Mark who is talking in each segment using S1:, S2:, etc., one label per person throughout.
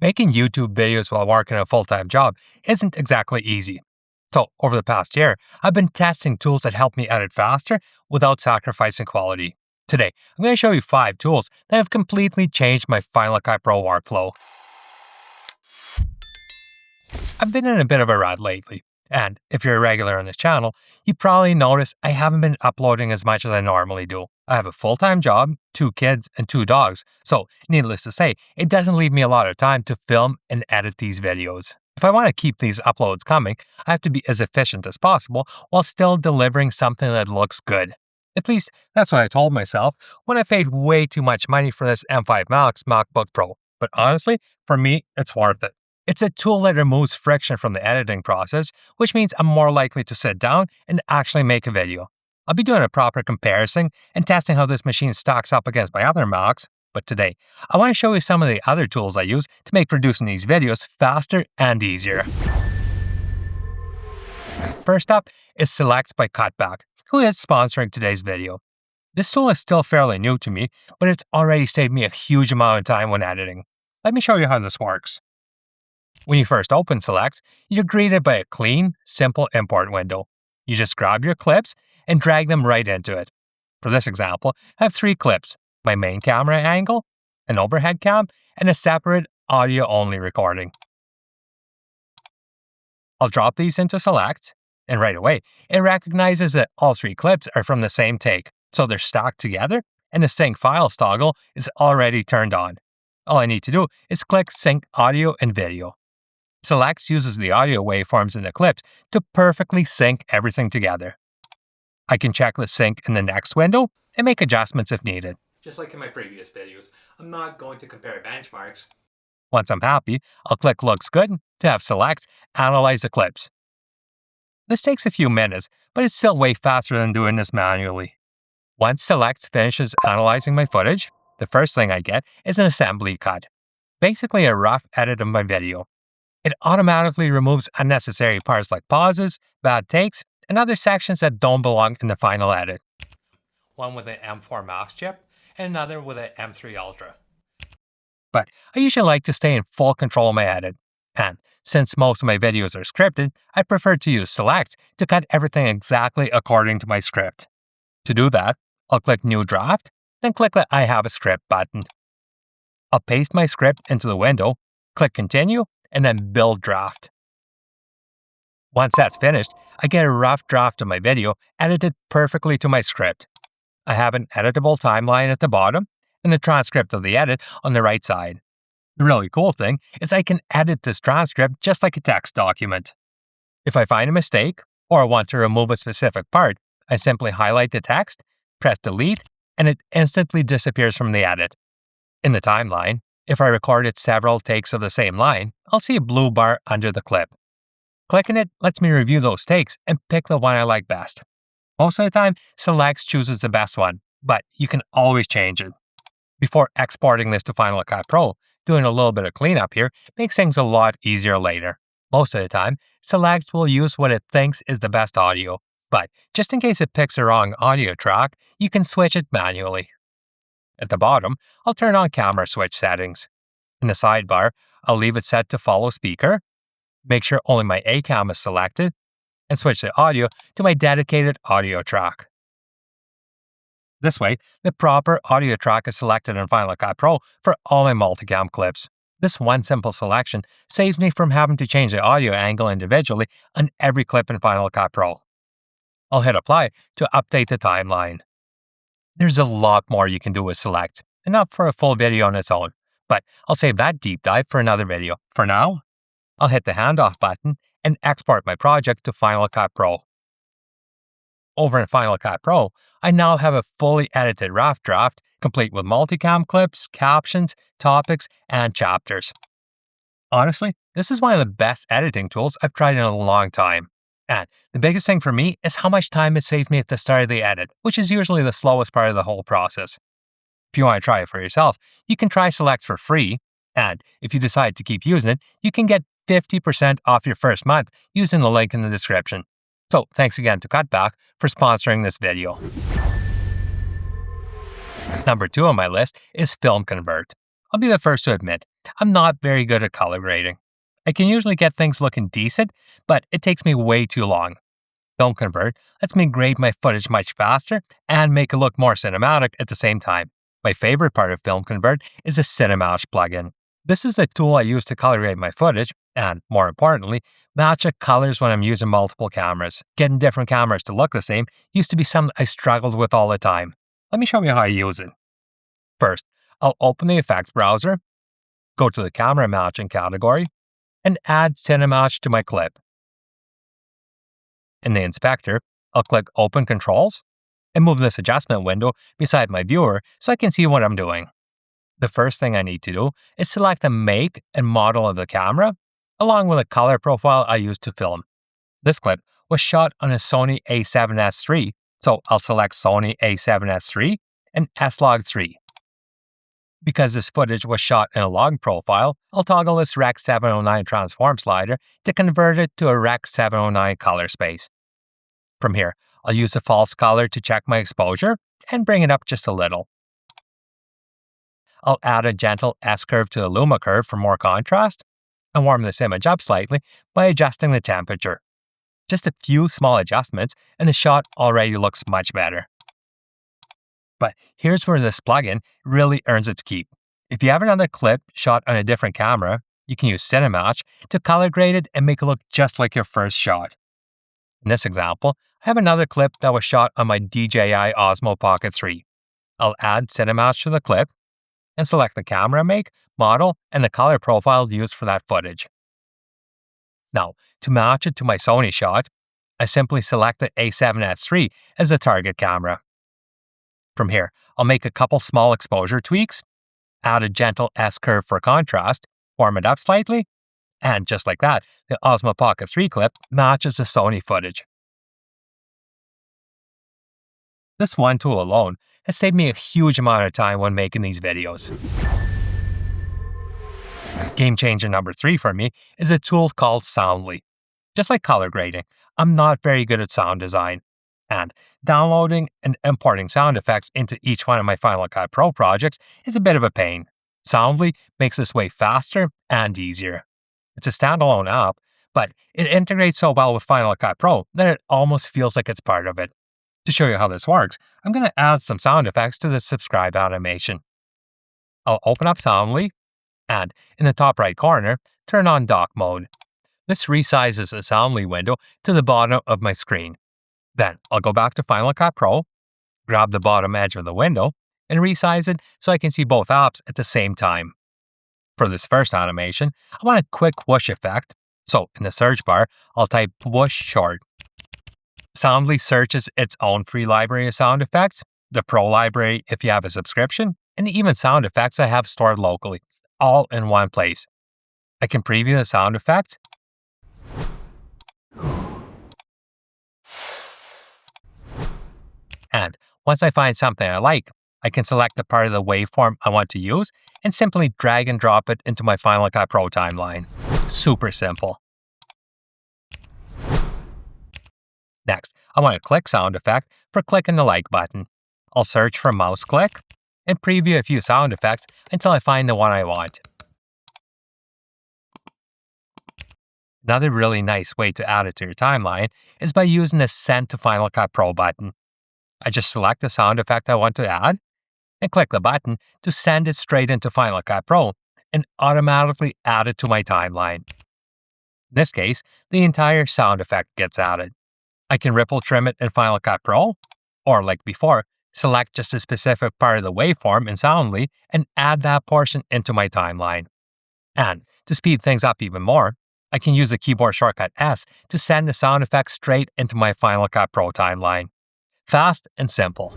S1: Making YouTube videos while working a full-time job isn't exactly easy. So, over the past year, I've been testing tools that help me edit faster without sacrificing quality. Today, I'm going to show you 5 tools that have completely changed my Final Cut Pro workflow. I've been in a bit of a rut lately, and if you're a regular on this channel, you probably noticed I haven't been uploading as much as I normally do. I have a full-time job, 2 kids, and 2 dogs, so needless to say, it doesn't leave me a lot of time to film and edit these videos. If I want to keep these uploads coming, I have to be as efficient as possible while still delivering something that looks good. At least, that's what I told myself when I paid way too much money for this M5 Max MacBook Pro. But honestly, for me, it's worth it. It's a tool that removes friction from the editing process, which means I'm more likely to sit down and actually make a video. I'll be doing a proper comparison and testing how this machine stacks up against my other Macs, but today, I want to show you some of the other tools I use to make producing these videos faster and easier. First up is Selects by Cutback, who is sponsoring today's video. This tool is still fairly new to me, but it's already saved me a huge amount of time when editing. Let me show you how this works. When you first open Selects, you're greeted by a clean, simple import window. You just grab your clips and drag them right into it. For this example, I have 3 clips: my main camera angle, an overhead cam, and a separate audio-only recording. I'll drop these into Selects, and right away, it recognizes that all 3 clips are from the same take, so they're stacked together, and the Sync Files toggle is already turned on. All I need to do is click Sync Audio and Video. Selects uses the audio waveforms in the clips to perfectly sync everything together. I can check the sync in the next window and make adjustments if needed. Just like in my previous videos, I'm not going to compare benchmarks. Once I'm happy, I'll click Looks Good to have Selects analyze the clips. This takes a few minutes, but it's still way faster than doing this manually. Once Selects finishes analyzing my footage, the first thing I get is an assembly cut, basically a rough edit of my video. It automatically removes unnecessary parts like pauses, bad takes, and other sections that don't belong in the final edit. One with an M4 Max chip, and another with an M3 Ultra. But I usually like to stay in full control of my edit, and since most of my videos are scripted, I prefer to use Selects to cut everything exactly according to my script. To do that, I'll click New Draft, then click the I have a script button. I'll paste my script into the window, click Continue, and then Build Draft. Once that's finished, I get a rough draft of my video edited perfectly to my script. I have an editable timeline at the bottom and the transcript of the edit on the right side. The really cool thing is I can edit this transcript just like a text document. If I find a mistake or want to remove a specific part, I simply highlight the text, press Delete, and it instantly disappears from the edit. In the timeline, if I recorded several takes of the same line, I'll see a blue bar under the clip. Clicking it lets me review those takes and pick the one I like best. Most of the time, Selects chooses the best one, but you can always change it. Before exporting this to Final Cut Pro, doing a little bit of cleanup here makes things a lot easier later. Most of the time, Selects will use what it thinks is the best audio, but just in case it picks the wrong audio track, you can switch it manually. At the bottom, I'll turn on camera switch settings. In the sidebar, I'll leave it set to follow speaker, make sure only my A cam is selected, and switch the audio to my dedicated audio track. This way, the proper audio track is selected in Final Cut Pro for all my multicam clips. This one simple selection saves me from having to change the audio angle individually on every clip in Final Cut Pro. I'll hit Apply to update the timeline. There's a lot more you can do with Selects, enough for a full video on its own, but I'll save that deep dive for another video. For now, I'll hit the handoff button and export my project to Final Cut Pro. Over in Final Cut Pro, I now have a fully edited rough draft, complete with multicam clips, captions, topics, and chapters. Honestly, this is one of the best editing tools I've tried in a long time. And the biggest thing for me is how much time it saved me at the start of the edit, which is usually the slowest part of the whole process. If you want to try it for yourself, you can try Selects for free, and if you decide to keep using it, you can get 50% off your first month using the link in the description. So thanks again to Cutback for sponsoring this video. Number 2 on my list is FilmConvert. I'll be the first to admit, I'm not very good at color grading. I can usually get things looking decent, but it takes me way too long. FilmConvert lets me grade my footage much faster and make it look more cinematic at the same time. My favorite part of FilmConvert is the CineMatch plugin. This is the tool I use to color grade my footage and, more importantly, match the colors when I'm using multiple cameras. Getting different cameras to look the same used to be something I struggled with all the time. Let me show you how I use it. First, I'll open the effects browser, go to the camera matching category, and add CineMatch to my clip. In the inspector, I'll click Open Controls and move this adjustment window beside my viewer so I can see what I'm doing. The first thing I need to do is select the make and model of the camera, along with the color profile I used to film. This clip was shot on a Sony a7S III, so I'll select Sony a7S III and S-Log3. Because this footage was shot in a log profile, I'll toggle this Rec 709 transform slider to convert it to a Rec 709 color space. From here, I'll use the false color to check my exposure and bring it up just a little. I'll add a gentle S-curve to the Luma curve for more contrast and warm this image up slightly by adjusting the temperature. Just a few small adjustments and the shot already looks much better. But here's where this plugin really earns its keep. If you have another clip shot on a different camera, you can use CineMatch to color grade it and make it look just like your first shot. In this example, I have another clip that was shot on my DJI Osmo Pocket 3. I'll add CineMatch to the clip and select the camera make, model, and the color profile used for that footage. Now, to match it to my Sony shot, I simply select the a7S III as the target camera. From here, I'll make a couple small exposure tweaks, add a gentle S-curve for contrast, warm it up slightly, and just like that, the Osmo Pocket 3 clip matches the Sony footage. This one tool alone has saved me a huge amount of time when making these videos. Game changer number 3 for me is a tool called Soundly. Just like color grading, I'm not very good at sound design, and downloading and importing sound effects into each one of my Final Cut Pro projects is a bit of a pain. Soundly makes this way faster and easier. It's a standalone app, but it integrates so well with Final Cut Pro that it almost feels like it's part of it. To show you how this works, I'm going to add some sound effects to this subscribe animation. I'll open up Soundly, and in the top right corner, turn on dock mode. This resizes the Soundly window to the bottom of my screen. Then I'll go back to Final Cut Pro, grab the bottom edge of the window, and resize it so I can see both apps at the same time. For this first animation, I want a quick whoosh effect, so in the search bar, I'll type whoosh short. Soundly searches its own free library of sound effects, the Pro library if you have a subscription, and even sound effects I have stored locally, all in one place. I can preview the sound effects, and once I find something I like, I can select the part of the waveform I want to use and simply drag and drop it into my Final Cut Pro timeline. Super simple. Next, I want a click sound effect for clicking the like button. I'll search for mouse click and preview a few sound effects until I find the one I want. Another really nice way to add it to your timeline is by using the Send to Final Cut Pro button. I just select the sound effect I want to add and click the button to send it straight into Final Cut Pro and automatically add it to my timeline. In this case, the entire sound effect gets added. I can ripple trim it in Final Cut Pro, or like before, select just a specific part of the waveform in Soundly and add that portion into my timeline. And to speed things up even more, I can use the keyboard shortcut S to send the sound effect straight into my Final Cut Pro timeline. Fast and simple.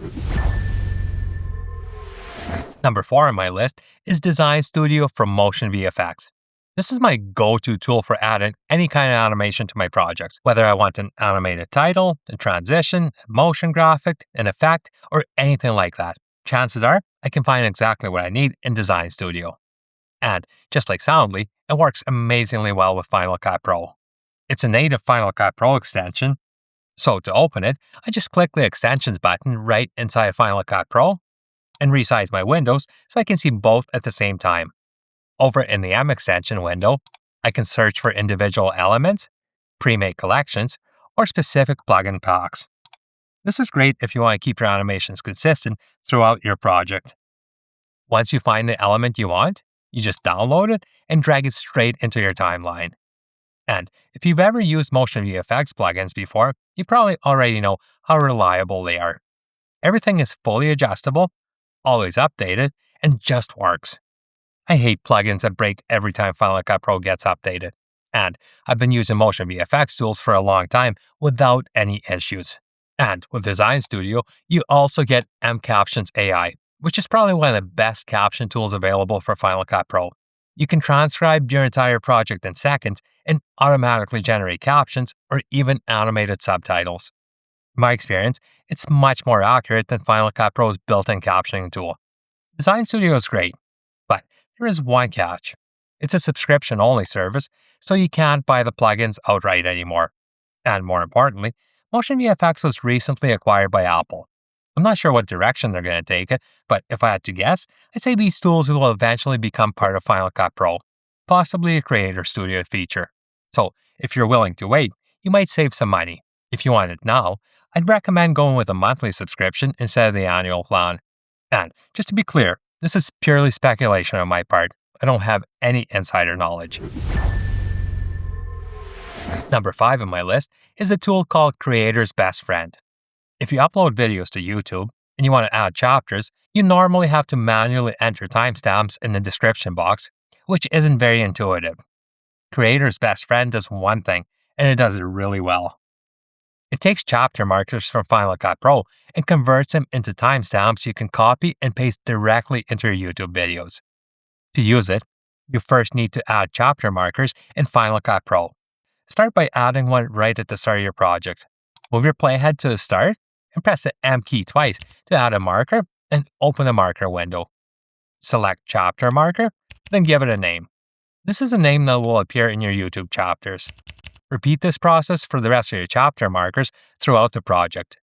S1: Number 4 on my list is DesignStudio from MotionVFX. This is my go-to tool for adding any kind of animation to my project, whether I want an animated title, a transition, a motion graphic, an effect, or anything like that. Chances are, I can find exactly what I need in DesignStudio. And just like Soundly, it works amazingly well with Final Cut Pro. It's a native Final Cut Pro extension, so to open it, I just click the Extensions button right inside Final Cut Pro and resize my windows so I can see both at the same time. Over in the M extension window, I can search for individual elements, pre-made collections, or specific plugin packs. This is great if you want to keep your animations consistent throughout your project. Once you find the element you want, you just download it and drag it straight into your timeline. And if you've ever used MotionVFX plugins before, you probably already know how reliable they are. Everything is fully adjustable, always updated, and just works. I hate plugins that break every time Final Cut Pro gets updated. And I've been using MotionVFX tools for a long time without any issues. And with DesignStudio, you also get MCaptions AI, which is probably one of the best caption tools available for Final Cut Pro. You can transcribe your entire project in seconds and automatically generate captions or even animated subtitles. In my experience, it's much more accurate than Final Cut Pro's built-in captioning tool. DesignStudio is great, but there is one catch. It's a subscription-only service, so you can't buy the plugins outright anymore. And more importantly, MotionVFX was recently acquired by Apple. I'm not sure what direction they're going to take it, but if I had to guess, I'd say these tools will eventually become part of Final Cut Pro, possibly a Creator Studio feature. So if you're willing to wait, you might save some money. If you want it now, I'd recommend going with a monthly subscription instead of the annual plan. And just to be clear, this is purely speculation on my part. I don't have any insider knowledge. Number 5 on my list is a tool called Creator's Best Friend. If you upload videos to YouTube and you want to add chapters, you normally have to manually enter timestamps in the description box, which isn't very intuitive. Creator's Best Friend does one thing, and it does it really well. It takes chapter markers from Final Cut Pro and converts them into timestamps you can copy and paste directly into your YouTube videos. To use it, you first need to add chapter markers in Final Cut Pro. Start by adding one right at the start of your project. Move your playhead to the start and press the M key twice to add a marker and open the marker window. Select Chapter Marker, then give it a name. This is a name that will appear in your YouTube chapters. Repeat this process for the rest of your chapter markers throughout the project.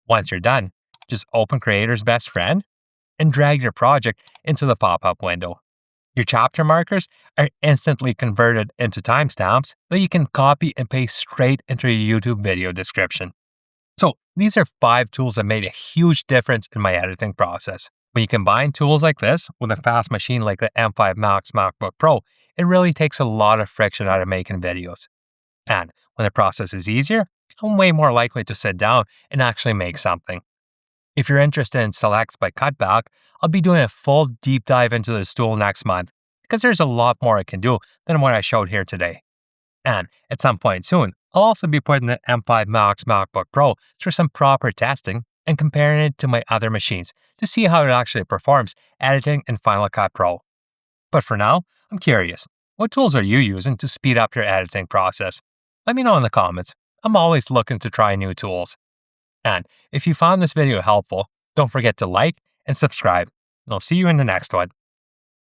S1: Once you're done, just open Creator's Best Friend and drag your project into the pop-up window. Your chapter markers are instantly converted into timestamps that you can copy and paste straight into your YouTube video description. So these are 5 tools that made a huge difference in my editing process. When you combine tools like this with a fast machine like the M5 Max MacBook Pro, it really takes a lot of friction out of making videos. And when the process is easier, I'm way more likely to sit down and actually make something. If you're interested in selects by cutback, I'll be doing a full deep dive into this tool next month because there's a lot more I can do than what I showed here today. And at some point soon, I'll also be putting the M5 Max MacBook Pro through some proper testing and comparing it to my other machines to see how it actually performs editing in Final Cut Pro. But for now, I'm curious, what tools are you using to speed up your editing process? Let me know in the comments. I'm always looking to try new tools. And if you found this video helpful, don't forget to like and subscribe. And I'll see you in the next one.